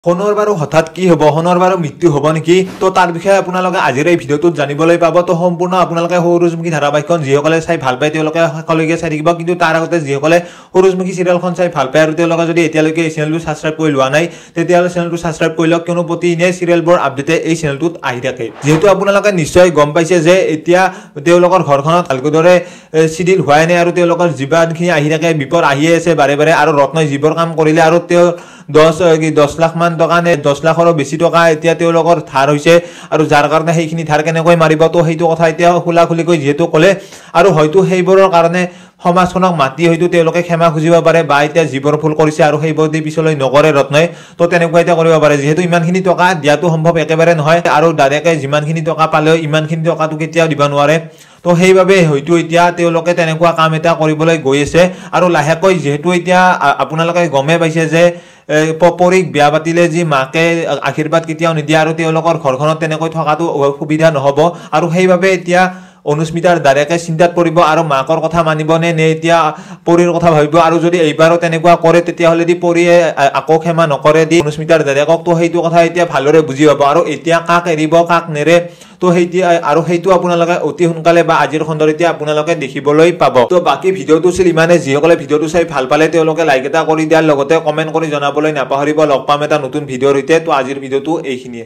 সোণৰ বাৰু হঠাৎ কি হ'ব, সোণৰ বাৰু মৃত্যু হ'ব নেকি? তো তাৰ বিষয়ে আপোনালোকে আজিৰ এই ভিডিঅ'টোত জানিবলৈ পাব। তো সম্পূৰ্ণ আপোনালোকে সৌৰজমুখী ধাৰাবাহিকখন যিসকলে চাই ভাল পায় তেওঁলোকে শেষলৈকে চাই থাকিব। কিন্তু তাৰ আগতে যিসকলে সৌৰজমুখী চিৰিয়েলখন চাই ভাল পায় আৰু তেওঁলোকে যদি এতিয়ালৈকে এই চেনেলটো ছাবস্ক্ৰাইব কৰি লোৱা নাই তেতিয়াহ'লে চেনেলটো ছাবস্ক্ৰাইব কৰি লওক, কিয়নো প্ৰতিদিনে চিৰিয়েলবোৰ আপডেটে এই চেনেলটোত আহি থাকে। যিহেতু আপোনালোকে নিশ্চয় গম পাইছে যে এতিয়া তেওঁলোকৰ ঘৰখনত ভালদৰে চিডিল হোৱাই নাই আৰু তেওঁলোকৰ যিমানখিনি আহি থাকে বিপদ আহিয়ে আছে বাৰে বাৰে। আৰু ৰত্নই যিবোৰ কাম কৰিলে আৰু তেওঁ 10 লাখ মান টকা নে 10 লাখৰো বেছি টকা এতিয়া তেওঁলোকৰ ধাৰ হৈছে আৰু যাৰ কাৰণে সেইখিনি ধাৰ কেনেকৈ মাৰিব তো সেইটো কথা এতিয়া খোলাখুলিকৈ যিহেতু ক'লে আৰু হয়তো সেইবোৰৰ কাৰণে সমাজখনক মাতি হয়তো তেওঁলোকে ক্ষমা খুজিব পাৰে বা এতিয়া যিবোৰ ভুল কৰিছে আৰু সেইবোৰ দি পিছলৈ নকৰে ৰত্নই, তো তেনেকুৱা এতিয়া কৰিব পাৰে। যিহেতু ইমানখিনি টকা দিয়াটো সম্ভৱ একেবাৰে নহয় আৰু দাদাকে যিমানখিনি টকা পালেও ইমানখিনি টকাটো কেতিয়াও দিব নোৱাৰে। তো সেইবাবে হয়তো এতিয়া তেওঁলোকে তেনেকুৱা কাম এটা কৰিবলৈ গৈ আছে আৰু লাহেকৈ যিহেতু এতিয়া আপোনালোকে গমে পাইছে যে পৰীক বিয়া পাতিলে যি মাকে আশীৰ্বাদ কেতিয়াও নিদিয়ে আৰু তেওঁলোকৰ ঘৰখনত তেনেকৈ থকাটো সুবিধা নহ'ব আৰু সেইবাবে এতিয়া অনুস্মিতাৰ দাদাকে চিন্তাত পৰিব আৰু মাকৰ কথা মানিব নে এতিয়া পৰীৰ কথা ভাবিব। আৰু যদি এইবাৰো তেনেকুৱা কৰে তেতিয়াহ'লে দি পৰীয়ে আকৌ ক্ষমা নকৰে দি অনুস্মিতাৰ দাদাকক, তো সেইটো কথা এতিয়া ভালদৰে বুজি পাব আৰু এতিয়া কাক এৰিব কাক নেৰে তো সেইটো আপোনালোকে অতি সোনকালে বা আজিৰ খণ্ডত এতিয়া আপোনালোকে দেখিবলৈ পাব। তো বাকী ভিডিঅ'টো ছিল ইমানে। যিসকলে ভিডিঅ'টো চাই ভাল পালে তেওঁলোকে লাইক এটা কৰি দিয়াৰ লগতে কমেণ্ট কৰি জনাবলৈ নাপাহৰিব। লগ পাম এটা নতুন ভিডিঅ'ৰ সৈতে। তো আজিৰ ভিডিঅ'টো এইখিনিয়ে।